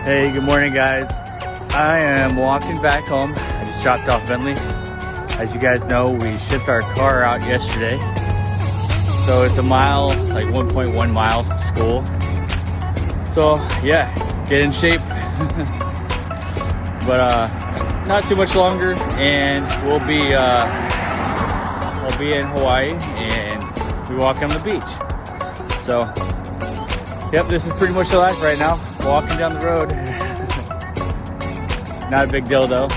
Hey, good morning, guys. I am walking back home. I just dropped off Bentley. As you guys know, we shipped our car out yesterday. So it's a mile, like 1.1 miles to school. So yeah, get in shape. But not too much longer and I'll be in Hawaii and we walk on the beach. So yep, this is pretty much the life right now. Walking down the road. Not a big deal though.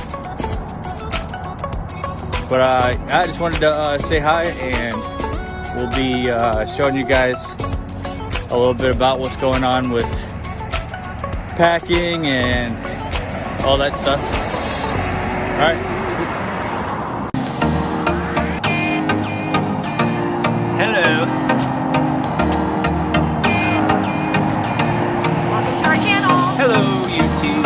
But I just wanted to say hi, and we'll be showing you guys a little bit about what's going on with packing and all that stuff. All right. Hello. Welcome to our channel. Hello, YouTube.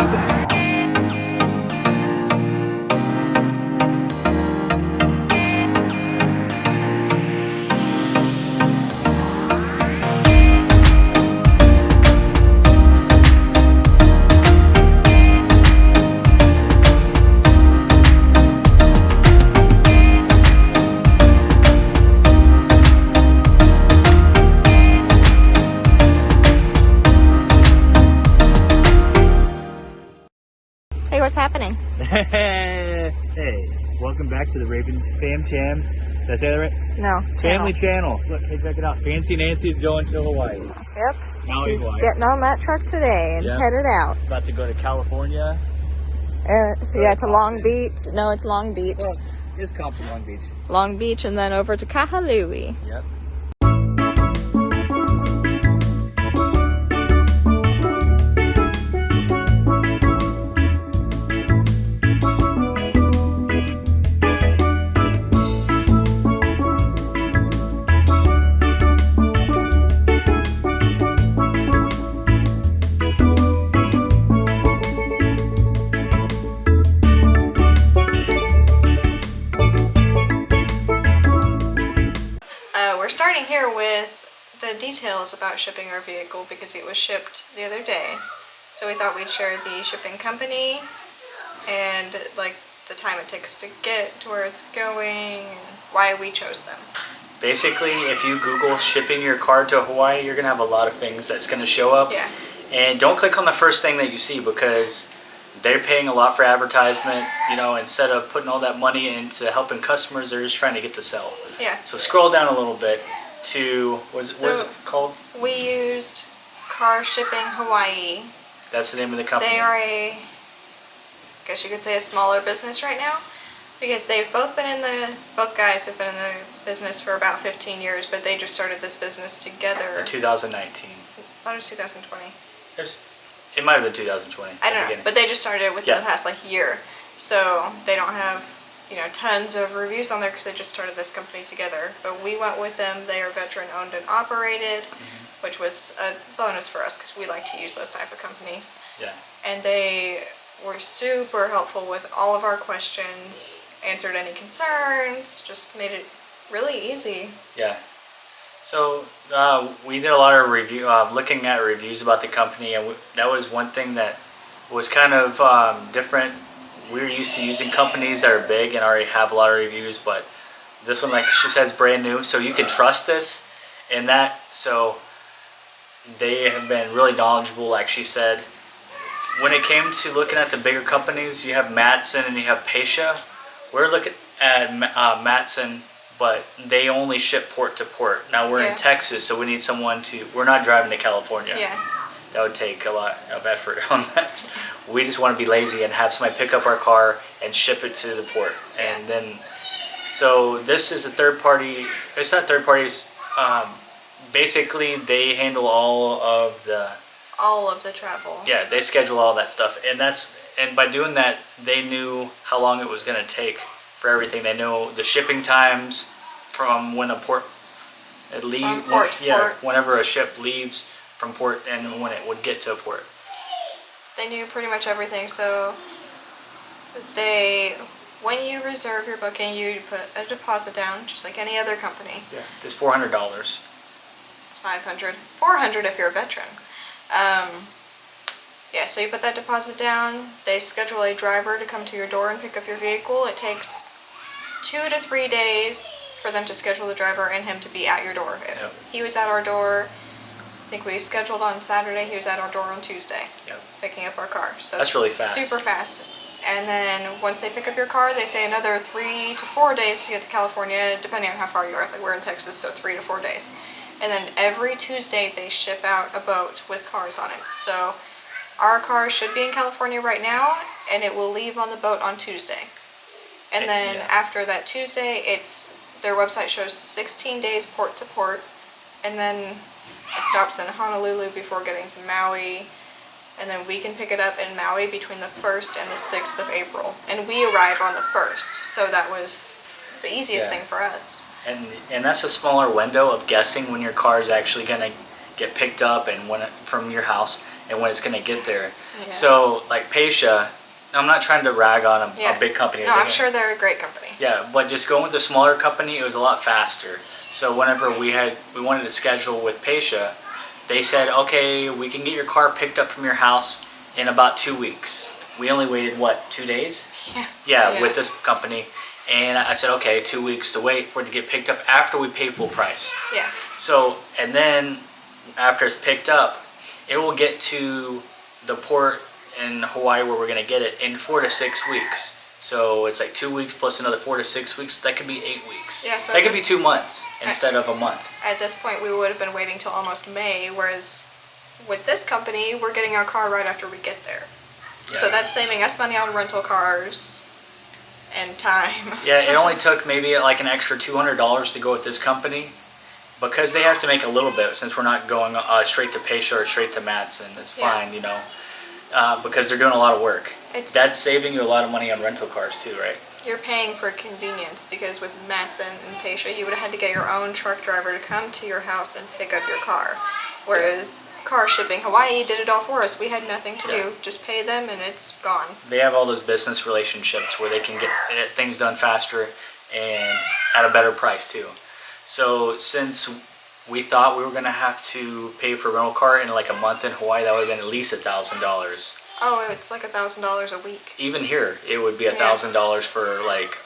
Hey, what's happening? Hey, welcome back to the Ravens Fam Cham. Did I say that right? No. Family channel. Look, hey, check it out. Fancy Nancy's going to Hawaii. Yep. Maui, She's Hawaii. getting on that truck today and Yep. headed out. About to go to California. Yeah, to Long Beach. No, it's Long Beach. Well, it's Compton, Long Beach. Long Beach and then over to Kahului. Yep. We're starting here with the details about shipping our vehicle because it was shipped the other day. So we thought we'd share the shipping company and like the time it takes to get to where it's going and why we chose them. Basically, if you Google shipping your car to Hawaii, you're going to have a lot of things that's going to show up. Yeah. And don't click on the first thing that you see because they're paying a lot for advertisement. You know, instead of putting all that money into helping customers, they're just trying to get the sell. Yeah. So scroll down a little bit to, what is it called? We used Car Shipping Hawaii. That's the name of the company. They are I guess you could say a smaller business right now because they've both guys have been in the business for about 15 years, but they just started this business together. In 2019. I thought it was 2020. It might have been 2020. I don't know, but they just started it within the past year. So they don't have, tons of reviews on there because they just started this company together. But we went with them. They are veteran owned and operated, which was a bonus for us because we like to use those type of companies. Yeah. And they were super helpful with all of our questions, answered any concerns, just made it really easy. Yeah. So we did a lot of looking at reviews about the company, and that was one thing that was kind of different. We're used to using companies that are big and already have a lot of reviews, but this one, like she said, is brand new, so you can trust this. And that, so they have been really knowledgeable, like she said. When it came to looking at the bigger companies, you have Matson and you have Pasha. We're looking at Matson, but they only ship port to port. Now we're in Texas, so we need someone to, we're not driving to California. Yeah. That would take a lot of effort on that. We just want to be lazy and have somebody pick up our car and ship it to the port. And then, so this is a third party, it's not third party, it's basically they handle all of the travel. Yeah, they schedule all that stuff. And by doing that, they knew how long it was going to take for everything. They know the shipping times from when a port whenever a ship leaves from port and when it would get to a port. They knew pretty much everything, so when you reserve your booking, you put a deposit down, just like any other company. Yeah, it's $400. It's $500. $400 if you're a veteran. Yeah, Yeah, so you put that deposit down, they schedule a driver to come to your door and pick up your vehicle. It takes 2 to 3 days for them to schedule the driver and him to be at your door. Yep. He was at our door, I think we scheduled on Saturday, he was at our door on Tuesday, Yep. picking up our car. So that's really fast. Super fast. And then once they pick up your car, they say another 3 to 4 days to get to California, depending on how far you are. Like, we're in Texas, so 3 to 4 days. And then every Tuesday they ship out a boat with cars on it. So our car should be in California right now, and it will leave on the boat on Tuesday. And then after that Tuesday, their website shows 16 days port to port, and then it stops in Honolulu before getting to Maui. And then we can pick it up in Maui between the 1st and the 6th of April. And we arrive on the 1st, so that was the easiest thing for us. And that's a smaller window of guessing when your car is actually going to get picked up and from your house and when it's going to get there. Yeah. So, like Pasha, I'm not trying to rag on a big company. No, I'm sure they're a great company. Yeah, but just going with a smaller company, it was a lot faster. So whenever we wanted to schedule with Pasha, they said, okay, we can get your car picked up from your house in about 2 weeks. We only waited, 2 days? Yeah, with this company. And I said, okay, 2 weeks to wait for it to get picked up after we pay full price. Yeah. So, and then after it's picked up, it will get to the port in Hawaii where we're going to get it in 4 to 6 weeks. So it's like 2 weeks plus another 4 to 6 weeks. That could be 8 weeks. Yeah, so that could be 2 months instead of a month. At this point, we would have been waiting till almost May, whereas with this company, we're getting our car right after we get there. Yeah. So that's saving us money on rental cars and time. Yeah, it only took maybe like an extra $200 to go with this company because they have to make a little bit since we're not going straight to Pasha or straight to Matson. It's fine, you know. Because they're doing a lot of work. That's saving you a lot of money on rental cars too, right? You're paying for convenience because with Matson and Pasha, you would have had to get your own truck driver to come to your house and pick up your car. Whereas Car Shipping Hawaii did it all for us. We had nothing to do. Just pay them and it's gone. They have all those business relationships where they can get things done faster and at a better price too. So since we thought we were going to have to pay for a rental car in like a month in Hawaii, that would have been at least $1,000. Oh, it's like $1,000 a week. Even here, it would be $1,000 for like,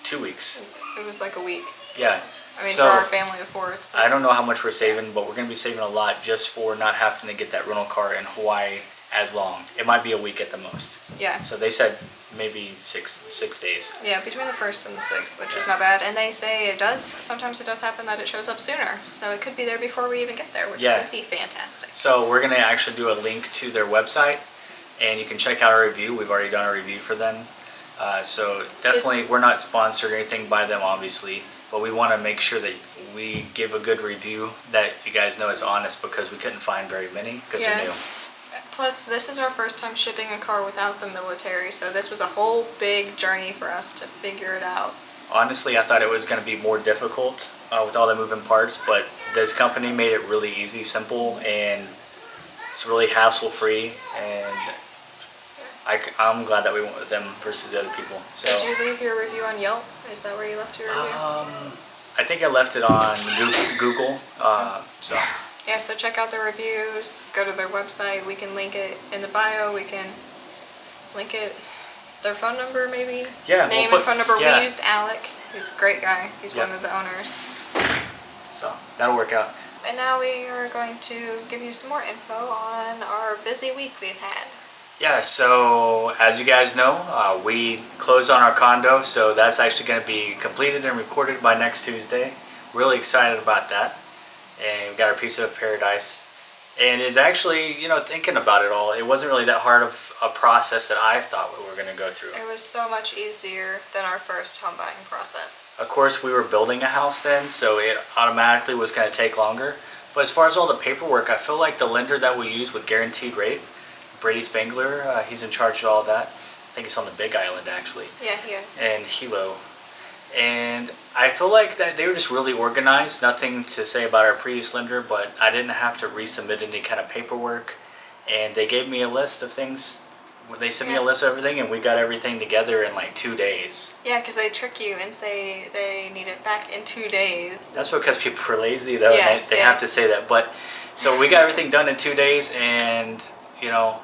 2 weeks? It was like a week. Yeah. I mean, so, for our family of 4, it's... I don't know how much we're saving, but we're going to be saving a lot just for not having to get that rental car in Hawaii as long. It might be a week at the most. Yeah. So they said maybe six days. Yeah, between the 1st and the 6th, which is not bad. And they say sometimes it does happen that it shows up sooner. So it could be there before we even get there, which would be fantastic. So we're going to actually do a link to their website, and you can check out our review. We've already done a review for them. So definitely, we're not sponsored or anything by them, obviously, but we want to make sure that we give a good review that you guys know is honest because we couldn't find very many because they're new. Plus, this is our first time shipping a car without the military, so this was a whole big journey for us to figure it out. Honestly, I thought it was going to be more difficult with all the moving parts, but this company made it really easy, simple, and it's really hassle-free, and I'm glad that we went with them versus the other people. So, did you leave your review on Yelp? Is that where you left your review? I think I left it on Google. So. Yeah, so check out their reviews, go to their website, we can link it in the bio, we can link it, their phone number maybe? Yeah. Name and phone number. We used Alek, he's a great guy, he's one of the owners. So, that'll work out. And now we are going to give you some more info on our busy week we've had. Yeah, so as you guys know, we closed on our condo, so that's actually going to be completed and recorded by next Tuesday. Really excited about that. And we got our piece of paradise. And it's actually, thinking about it all, it wasn't really that hard of a process that I thought we were going to go through. It was so much easier than our first home buying process. Of course, we were building a house then, so it automatically was going to take longer. But as far as all the paperwork, I feel like the lender that we use with Guaranteed Rate, Brady Spangler, he's in charge of all that. I think it's on the Big Island, actually. Yeah, he is. And Hilo. And I feel like that they were just really organized. Nothing to say about our previous lender, but I didn't have to resubmit any kind of paperwork. And they gave me a list of things. They sent me a list of everything, and we got everything together in like 2 days. Yeah, because they trick you and say they need it back in 2 days. That's because people are lazy, though. Yeah, and they have to say that. But so we got everything done in 2 days, and you know,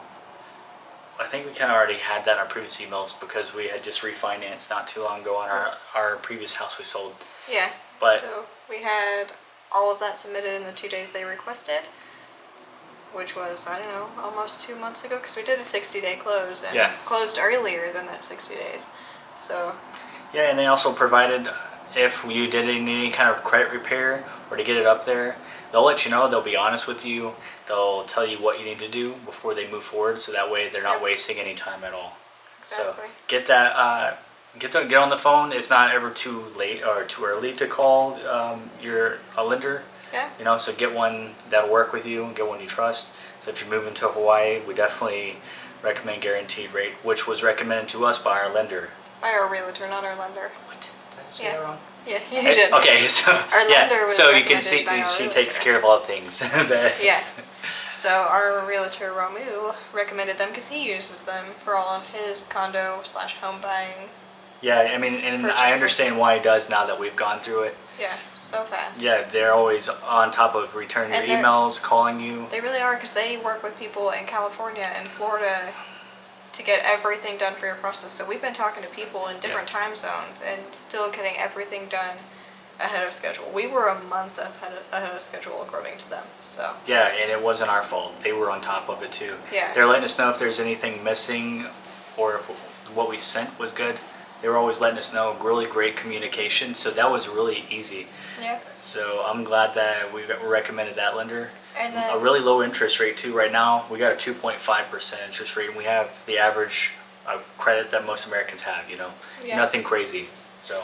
I think we kind of already had that in our previous emails because we had just refinanced not too long ago on our previous house we sold. Yeah. But so we had all of that submitted in the 2 days they requested, which was, I don't know, almost 2 months ago, because we did a 60-day close and closed earlier than that 60 days. So. Yeah, and they also provided, if you did any kind of credit repair or to get it up there, they'll let you know. They'll be honest with you. They'll tell you what you need to do before they move forward, so that way they're not wasting any time at all. Exactly. So get that. Get on the phone. It's not ever too late or too early to call your lender. Yeah. You know, so get one that'll work with you and get one you trust. So if you're moving to Hawaii, we definitely recommend guaranteed rate, which was recommended to us by our lender. By our realtor, not our lender. What? Did I say that wrong? Yeah, you did. Okay, so our lender was so you can see by our she realtor. takes care of all things. Yeah. So our realtor Ramu recommended them because he uses them for all of his condo/home buying. Yeah, I mean, and purchases. I understand why he does now that we've gone through it. Yeah, so fast. Yeah, they're always on top of returning your emails, calling you. They really are, because they work with people in California and Florida to get everything done for your process. So we've been talking to people in different time zones and still getting everything done ahead of schedule. We were a month ahead of schedule according to them. So. Yeah, and it wasn't our fault. They were on top of it too. Yeah. They're letting us know if there's anything missing or if what we sent was good. They were always letting us know. Really great communication, so that was really easy. Yeah. So I'm glad that we recommended that lender. And then a really low interest rate too. Right now we got a 2.5% interest rate, and we have the average credit that most Americans have. You know, nothing crazy. So.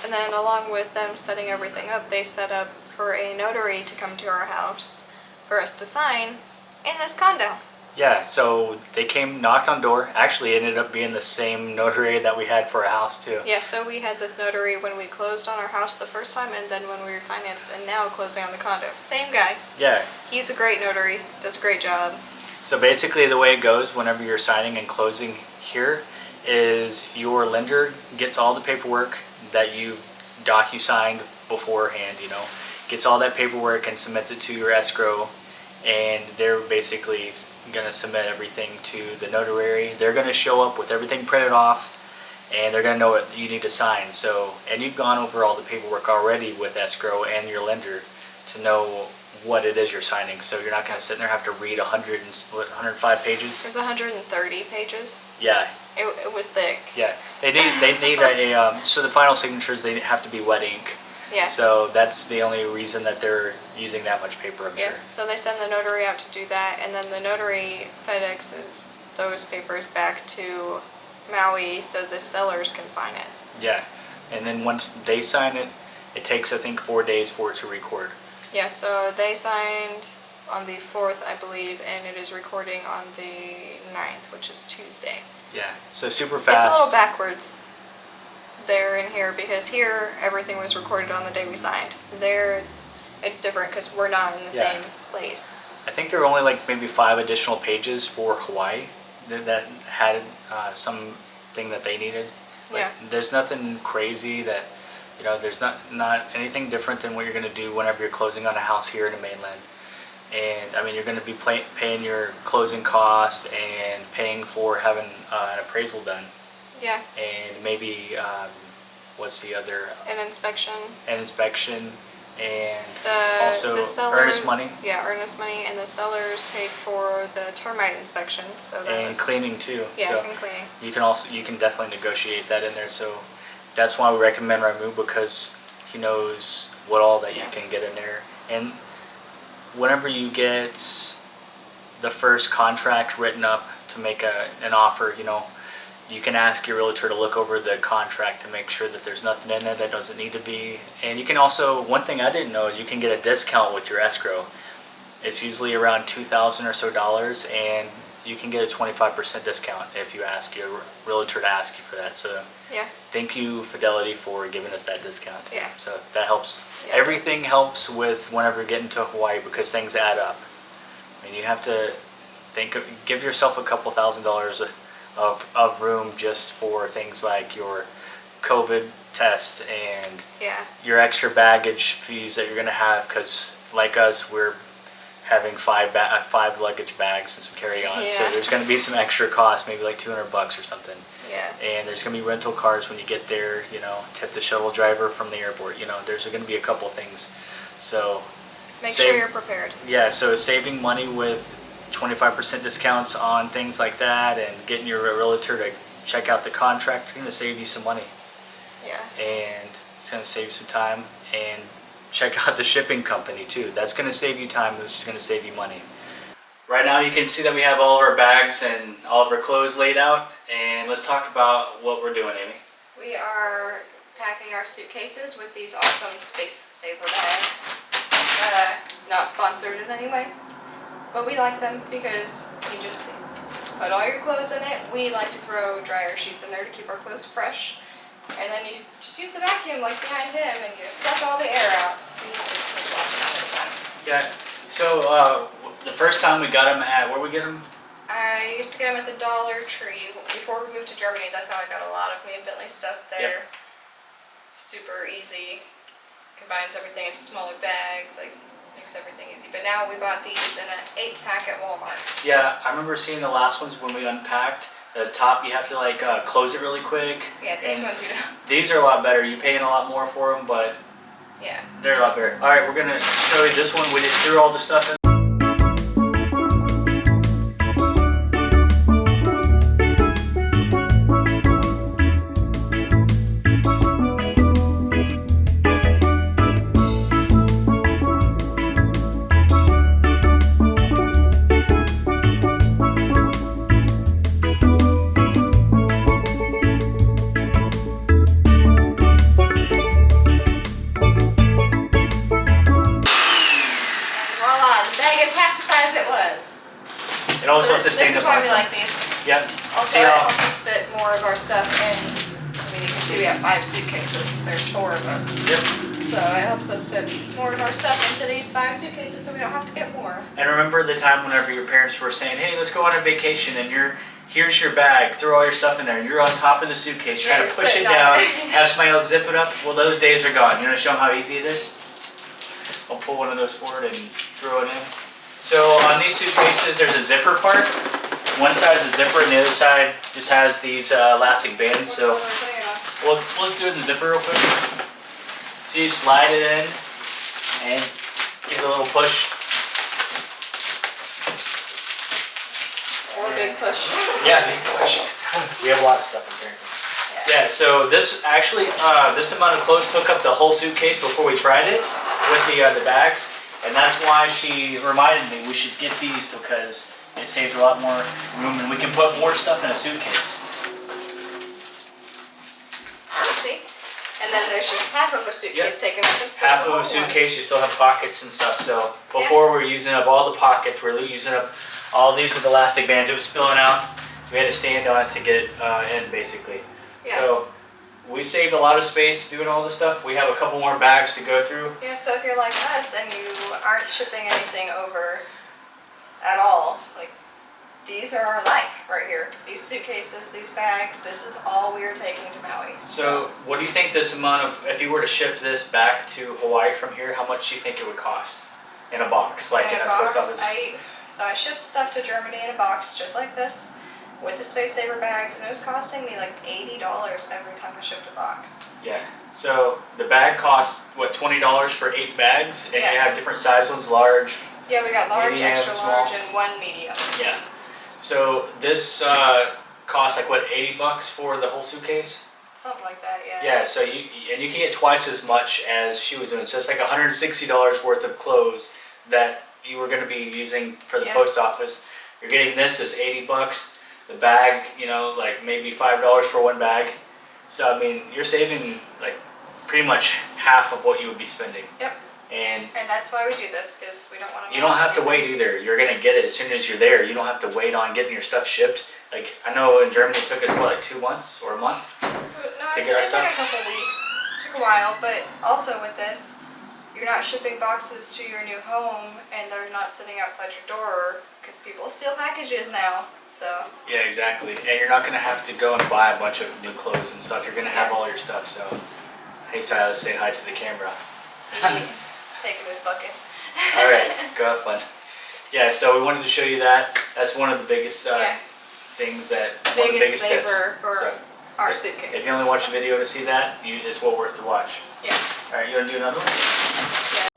And then along with them setting everything up, they set up for a notary to come to our house for us to sign in this condo. Yeah, so they came, knocked on door. Actually, it ended up being the same notary that we had for our house too. Yeah, so we had this notary when we closed on our house the first time, and then when we refinanced, and now closing on the condo. Same guy. Yeah. He's a great notary, does a great job. So basically the way it goes whenever you're signing and closing here is your lender gets all the paperwork that you docu-signed beforehand, you know, gets all that paperwork and submits it to your escrow. And they're basically going to submit everything to the notary. They're going to show up with everything printed off, and they're going to know what you need to sign. So, and you've gone over all the paperwork already with escrow and your lender to know what it is you're signing. So you're not going to sit there and have to read 105 pages. There's 130 pages. Yeah. It was thick. Yeah. They need so the final signatures, they have to be wet ink. Yeah. So that's the only reason that they're using that much paper, I'm sure. So they send the notary out to do that, and then the notary FedExes those papers back to Maui so the sellers can sign it. Yeah. And then once they sign it, it takes, I think, 4 days for it to record. Yeah, so they signed on the 4th, I believe, and it is recording on the 9th, which is Tuesday. Yeah, so super fast. It's a little backwards there in here, because here everything was recorded on the day we signed. There it's different because we're not in the same place. I think there were only like maybe 5 additional pages for Hawaii that had something that they needed. Like, there's nothing crazy that, you know, there's not anything different than what you're going to do whenever you're closing on a house here in the mainland. And I mean, you're going to be paying your closing costs and paying for having an appraisal done. Yeah. And maybe, what's the other? An inspection. An inspection, and the seller, earnest money. Yeah, earnest money, and the sellers paid for the termite inspection. So that and cleaning too. Yeah, so and cleaning. You can definitely negotiate that in there. So that's why we recommend Ramu, because he knows what all that you can get in there. And whenever you get the first contract written up to make an offer, you know, you can ask your realtor to look over the contract to make sure that there's nothing in there that doesn't need to be. And you can also, one thing I didn't know is you can get a discount with your escrow. It's usually around $2,000 or so, and you can get a 25% discount if you ask your realtor to ask you for that. So thank you, Fidelity, for giving us that discount. Yeah. So that helps. Yeah, everything helps with whenever you're getting to Hawaii, because things add up. I mean, you have to give yourself a couple $1,000s of room just for things like your COVID test and your extra baggage fees that you're going to have, because like us, we're having five luggage bags and some carry-ons. So Yeah. there's going to be some extra cost, maybe like $200 or something. Yeah. And there's going to be rental cars when you get there. You know, tip the shuttle driver from the airport. You know, there's going to be a couple things. So Make sure you're prepared. Yeah. So saving money with 25% discounts on things like that, and getting your realtor to check out the contract, are going to save you some money. Yeah. And it's going to save you some time. And check out the shipping company too. That's going to save you time, which is going to save you money. Right now you can see that we have all of our bags and all of our clothes laid out. And let's talk about what we're doing, Amy. We are packing our suitcases with these awesome Space Saver bags. Not sponsored in any way, but we like them because you just put all your clothes in it. We like to throw dryer sheets in there to keep our clothes fresh. And then you just use the vacuum like behind him and you just suck all the air out. See, he's watching this one. Yeah, so the first time we got them at, where we get them? I used to get them at the Dollar Tree. Before we moved to Germany, that's how I got a lot of me and Bentley stuff there. Yep. Super easy. Combines everything into smaller bags, like makes everything easy. But now we bought these in an 8-pack at Walmart. Yeah, I remember seeing the last ones when we unpacked. The top, you have to like close it really quick. Yeah, these ones you don't. These are a lot better. You're paying a lot more for them, but yeah, they're a lot better. All right, we're gonna show you this one. We just threw all the stuff in. It also has to stay in the This is why we like these. Yep. Also, it helps us fit more of our stuff in. I mean, you can see we have 5 suitcases. There's 4 of us. Yep. So it helps us fit more of our stuff into these 5 suitcases so we don't have to get more. And remember the time whenever your parents were saying, hey, let's go on a vacation, and here's your bag, throw all your stuff in there, and you're on top of the suitcase trying to push it down, have somebody else zip it up. Well, those days are gone. You want to show them how easy it is? I'll pull one of those forward and throw it in. So on these suitcases, there's a zipper part. One side is a zipper, and the other side just has these elastic bands. So let's do it in the zipper real quick. So you slide it in and give it a little push. Or a big push. Yeah, big push. We have a lot of stuff in here. Yeah, so this actually, this amount of clothes took up the whole suitcase before we tried it with the bags. And that's why she reminded me we should get these, because it saves a lot more room and we can put more stuff in a suitcase. See? And then there's just half of a suitcase taken up instead half of a suitcase, you still have pockets and stuff. So before we were using up all the pockets, we're using up all these with elastic bands. It was spilling out. We had to stand on it to get it in, basically. Yeah. So we saved a lot of space doing all this stuff. We have a couple more bags to go through. Yeah, so if you're like us and you aren't shipping anything over at all, like these are our life right here. These suitcases, these bags, this is all we are taking to Maui. So what do you think this amount of, if you were to ship this back to Hawaii from here, how much do you think it would cost in a box, like in a post office? So I shipped stuff to Germany in a box just like this with the Space Saver bags, and it was costing me like $80 every time I shipped a box. Yeah. So the bag costs, what, $20 for 8 bags? And you have different size ones, large. Yeah, we got large, medium, extra small. large, and 1 medium. Yeah. So this costs like what, $80 for the whole suitcase? Something like that, yeah. Yeah. So you can get twice as much as she was doing. So it's like $160 worth of clothes that you were going to be using for the post office. You're getting this is $80. The bag, you know, like maybe $5 for 1 bag. So I mean, you're saving like pretty much half of what you would be spending. Yep. And that's why we do this, because we don't want to. You don't have to wait either. You're gonna get it as soon as you're there. You don't have to wait on getting your stuff shipped. Like I know in Germany it took us what, like 2 months or a month to get our stuff. It took a couple weeks. It took a while, but also with this, you're not shipping boxes to your new home, and they're not sitting outside your door because people steal packages now. So. Yeah, exactly. And you're not gonna have to go and buy a bunch of new clothes and stuff. You're gonna have all your stuff. So, hey Silas, say hi to the camera. He's taking his bucket. All right, go have fun. Yeah, so we wanted to show you that. That's one of the biggest things one of the biggest saver tips. for our suitcases. If you only watch the video to see that, it's well worth the watch. Yeah. All right, you want to do another one? Yeah.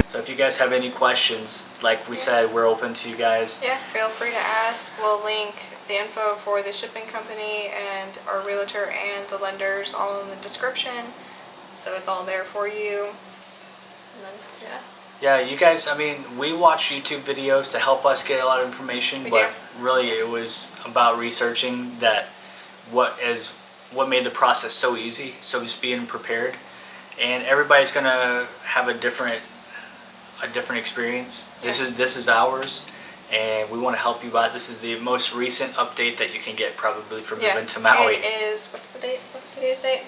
So if you guys have any questions, like we said, we're open to you guys. Yeah, feel free to ask. We'll link the info for the shipping company and our realtor and the lenders all in the description. So it's all there for you. And then, Yeah, you guys, I mean, we watch YouTube videos to help us get a lot of information, but really it was about researching that what made the process so easy, so just being prepared. And everybody's gonna have a different experience. This is ours, and we want to help you out. This is the most recent update that you can get probably for moving to Maui. It is, what's the date? What's today's date?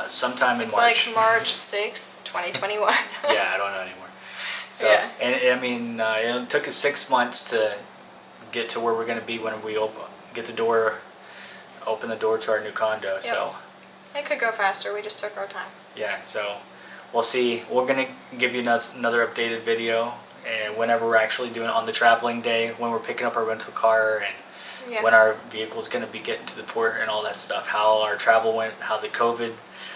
Sometime in It's March. like March 6th, 2021. Yeah, I don't know anymore. So, and I mean, it took us 6 months to get to where we're going to be when we open the door to our new condo. Yep. So it could go faster. We just took our time. yeah, so we'll see. We're going to give you another updated video, and whenever we're actually doing it on the traveling day, when we're picking up our rental car, and when our vehicle's going to be getting to the port and all that stuff, how our travel went, how the COVID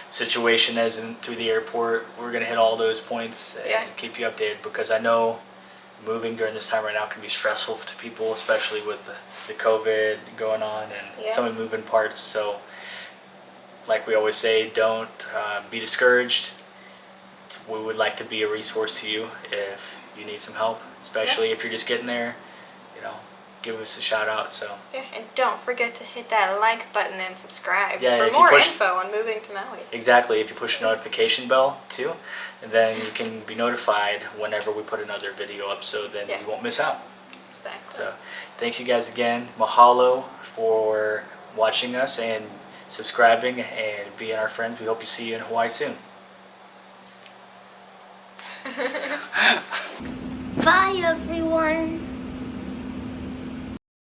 situation is through the airport. We're going to hit all those points and keep you updated, because I know moving during this time right now can be stressful to people, especially with the COVID going on and so many moving parts. So like we always say, don't be discouraged. We would like to be a resource to you if you need some help, especially if you're just getting there. Give us a shout out. So and don't forget to hit that like button and subscribe for more info on moving to Maui. Exactly. If you push the notification bell too, and then you can be notified whenever we put another video up, so then you won't miss out. Exactly. So thank you guys again. Mahalo for watching us and subscribing and being our friends. We hope to see you in Hawaii soon. Bye, everyone.